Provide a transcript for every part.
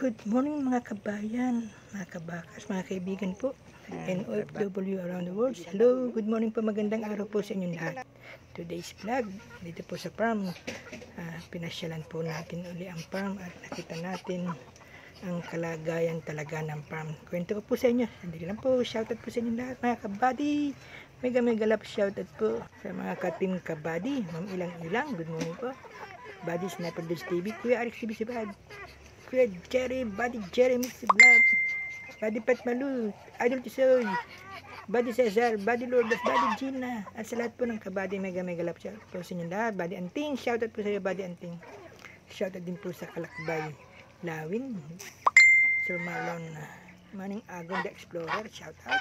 Good morning mga kabayan, mga kabakas, mga kaibigan po, and OFW around the world. Hello, good morning po, magandang araw po sa inyong lahat. Today's vlog, dito po sa farm, pinasyalan po natin uli ang farm at nakita natin ang kalagayan talaga ng farm. Kwento ko po sa inyo, sandali lang po, shoutout po sa inyong lahat mga kabady. Mega love shoutout po sa mga ka-team kabady, Ma'am Ilang, good morning po. Buddy Sniper Dodge TV, Kuya Alex TV Sibad, Kuya Jerry, Buddy Jerry Mix Vlog, Buddy Pat Malu, Idol Tisoy, Buddy Cesar, Buddy Lourdes, Buddy Gina, at sa lahat po ng kabady, mega love shout po sa inyo lahat. Buddy Anting, shoutout po sa iyo Buddy Anting. Shoutout din po sa Kalakbay Lawin, Sir Marlon Maning Agon the Explorer, shoutout.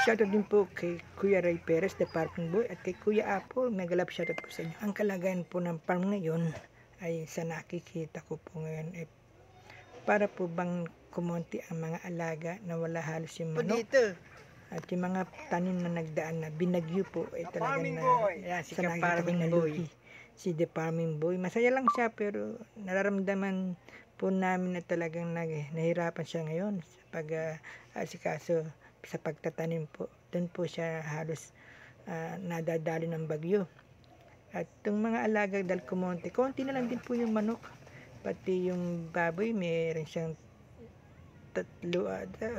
Shoutout din po kay Kuya Ray Perez, the Parking Boy, at kay Kuya Apple, mega love shoutout po sa inyo. Ang kalagayan po ng farm ngayon ay sa nakikita ko po ngayon ay para po bang kumonti ang mga alaga na wala halos yung manok at yung mga tanim na nagdaan na binagyo po ay talagang sa nakikita ko nalugi si The Farming Boy. Masaya lang siya pero nararamdaman po namin na talagang nahirapan siya ngayon sa pag-asikaso sa pagtatanim po. Doon po siya halos nadadali ng bagyo. At itong mga alaga dahil kumonti, konti na lang din po yung manok. Pati yung baboy, mayroon siyang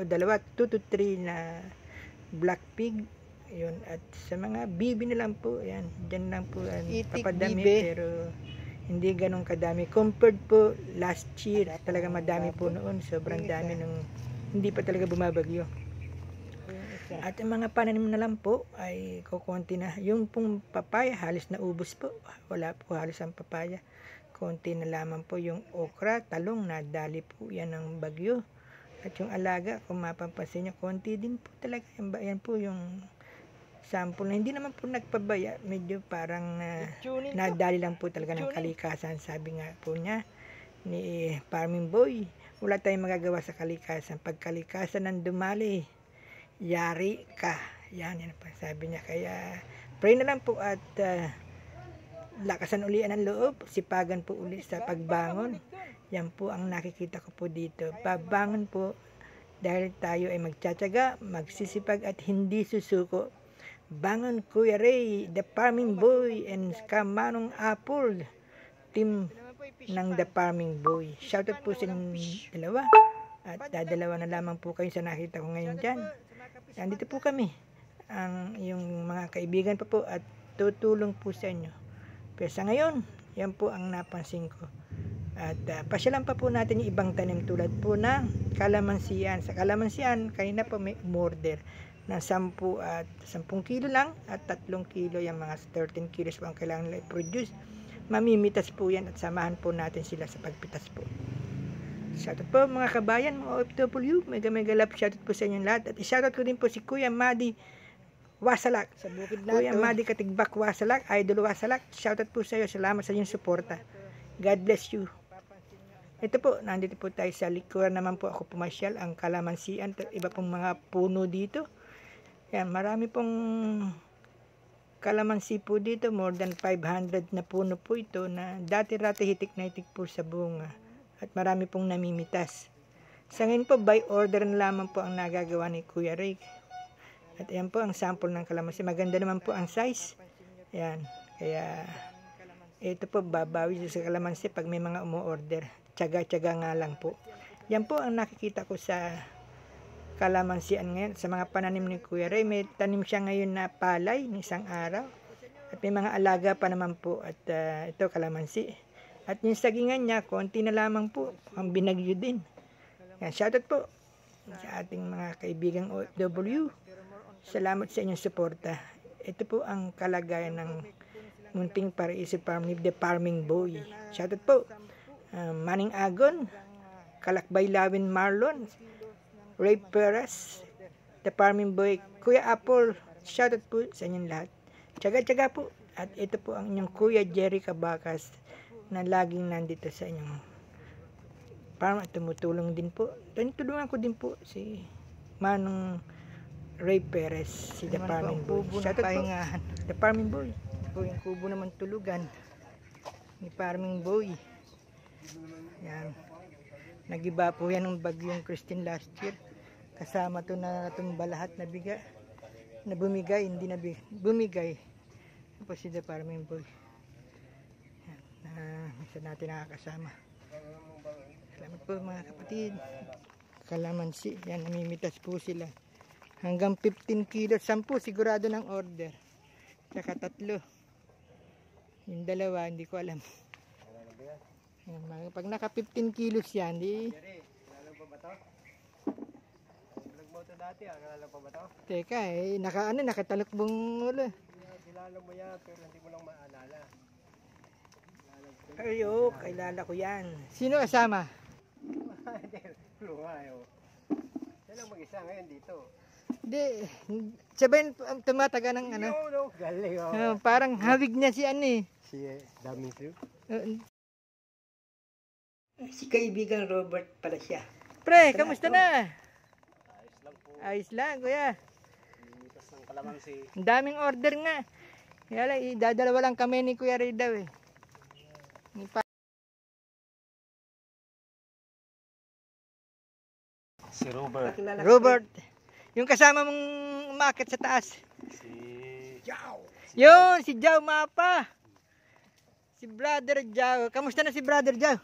dalawa, 2 to 3 na black pig. Yun. At sa mga bibi na lang po, yan. Diyan lang po papadami, pero hindi ganun kadami. Compared po last year, talaga madami po noon. Sobrang dami nung hindi pa talaga bumabagyo. At ang mga pananim na lang po ay kukunti na. Yung pong papaya halos naubos po. Wala po halos ang papaya. Konti na lamang po yung okra, talong, nadali po yan ng bagyo. At yung alaga, kung mapapansin nyo, konti din po talaga. Yan po yung sample na hindi naman po nagpabaya. Medyo parang nadali lang po talaga ng kalikasan. Sabi nga po niya ni Farming Boy, wala tayong magagawa sa kalikasan. Pag kalikasan ng dumali, yari ka. Yan po sabi niya. Kaya pray na lang po at lakasan ulian ng loob, sipagan po uli sa pagbangon. Yan po ang nakikita ko po dito. Babangon po dahil tayo ay magtsatsaga, magsisipag at hindi susuko. Bangon Kuya Ray, The Farming Boy, and Kamanong Apple, team ng The Farming Boy. Shoutout po sa dalawa. At dadalawa na lamang po kayo sa nakita ko ngayon dyan. Nandito po kami, yung mga kaibigan pa po at tutulong po sa inyo. Pero sa ngayon, yan po ang napansin ko. At pasyalan pa po natin yung ibang tanim tulad po ng kalamansian. Sa kalamansian, kanina po may umorder na 10 kilo lang at 3 kilo, yung mga 13 kilos po ang kailangan nila i-produce. Mamimitas po yan at samahan po natin sila sa pagpitas po. Shoutout po mga kabayan, mga OFW, mega love shoutout po sa inyong lahat. At shoutout ko din po si Kuya Madi Wasalak sa bukid na Kuya Madi Katigbak Wasalak, Idol Wasalak, shoutout po sa iyo, salamat sa inyong suporta. God bless you. Ito po, nandito po tayo sa likuran naman po ako pumasyal, ang kalamansian, iba pong mga puno dito. Yan, marami pong kalamansi po dito, more than 500 na puno po ito na dati-rati hitik na hitik po sa bunga. At marami pong namimitas. Sa ngayon po, by order na lamang po ang nagagawa ni Kuya Ray. At ayan po ang sample ng kalamansi. Maganda naman po ang size. Ayan. Kaya, ito po, babawi sa kalamansi pag may mga umu-order. Tsaga-tsaga nga lang po. Yan po ang nakikita ko sa kalamansian ngayon. Sa mga pananim ni Kuya Ray, may tanim siya ngayon na palay ng isang araw. At may mga alaga pa naman po. At ito, kalamansi. At yung sagingan niya, konti na lamang po ang binagyo din. Yan, shoutout po sa ating mga kaibigang OFW. Salamat sa inyong suporta. Ito po ang kalagayan ng munting Paraiso Farm ni The Farming Boy. Shoutout po. Maning Agon, Kalakbay Lawin Marlon, Ray Perez, The Farming Boy, Kuya Apple. Shoutout po sa inyong lahat. Tsaga-tsaga po. At ito po ang inyong Kuya Jerry Kabakas na laging nandito sa inyong farm at tumutulong din po. Tulungan ko din po si Manong Ray Perez, si The Farming Boy. Shoutout po, The Farming Boy. Po yung kubo naman tulugan ni Farming Boy. Yan. Nagiba po yan ng bagyong Christine last year. Kasama to na tumba lahat na biga. Na bumigay, hindi na bumigay. Tapos si Department Boy. Yan, na minsan natin nakakasama. Salamat po mga kapatid. Kalamansi, yan, namimitas po sila. Hanggang 15 kilos, 10 sigurado ng order. Saka 3. Yung dalawa, hindi ko alam. Yan, pag naka 15 kilos yan, di... Kilala pa ba ito? Vlog mo ito dati, kilala pa ba ito? Teka, nakatalakbong ulo. Kilala mo yan, pero hindi mo lang maalala. Ayo, kilala ko yan. Sino kasama? Lumayo. Siya lang mag-isa ngayon dito. Hindi, sabihin tumataga ng ano. No, galing Parang hawig niya si ano eh. Si Daming Siu? Si kaibigan Robert pala siya. Pre, kamusta na? Ayos lang po. Ayos lang, kuya. Mitas ng kalamansi. Ang daming order nga. Kaya lang, idadalawa lang kami ni Kuya Ray daw eh. Si Robert. Robert, yung kasama mong umakit sa taas. Si Jao. Yun, si Jao Mapa. Si Brother Jao. Kamusta na si Brother Jao?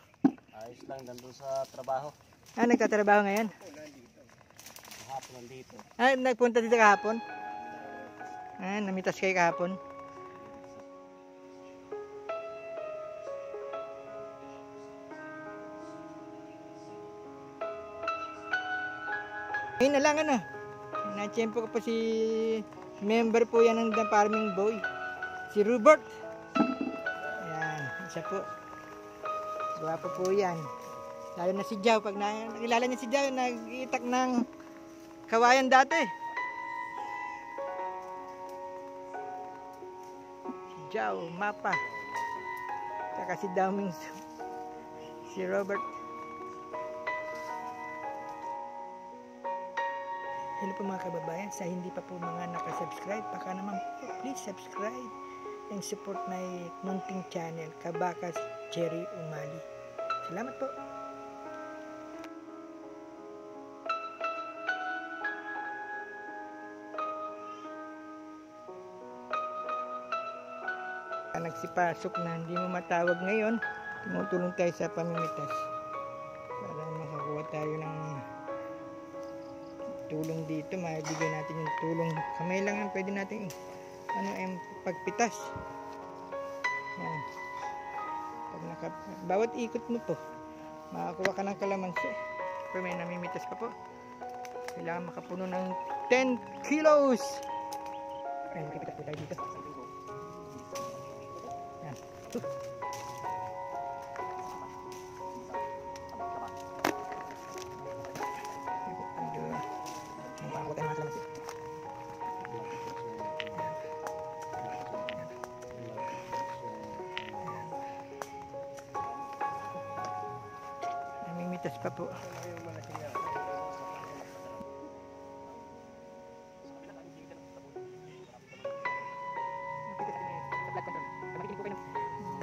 Ayos lang, nandun sa trabaho. Nagtatrabaho ngayon? Kahapon nandito. Nagpunta dito kahapon? Namitas kayo kahapon? Ayun na lang ano. Na-tiyempo ko po si member po yan ng Farming Boy. Si Robert. Ayan, isa po. Guwapo po yan. Lalo na si Jao. Pag nakilala niya si Jao, nag-iitak ng kawayan dati. Si Jao, Mapa. Saka si Daming, si Robert. Hello po mga kababayan, sa hindi pa po mga nakasubscribe, baka naman po, please subscribe and support my munting channel, Kabakas Cherry Umali. Salamat po. Nagsipasok na hindi mo matawag ngayon, tumutulong tayo sa pamimitas para makakuha tayo ng tulong dito, maibigay natin yung tulong kamay lang ang pwede natin pagpitas. Yan. Bawat ikot mo po makakuha ka ng kalamansi, pero may namimitas pa po, kailangan makapuno ng 10 kilos. Ayan, makipitas po tayo dito. Yan. Namimitas pa po.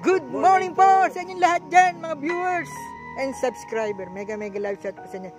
Good morning po sa inyong lahat dyan, mga viewers and subscriber. Mega love shout po sa inyo.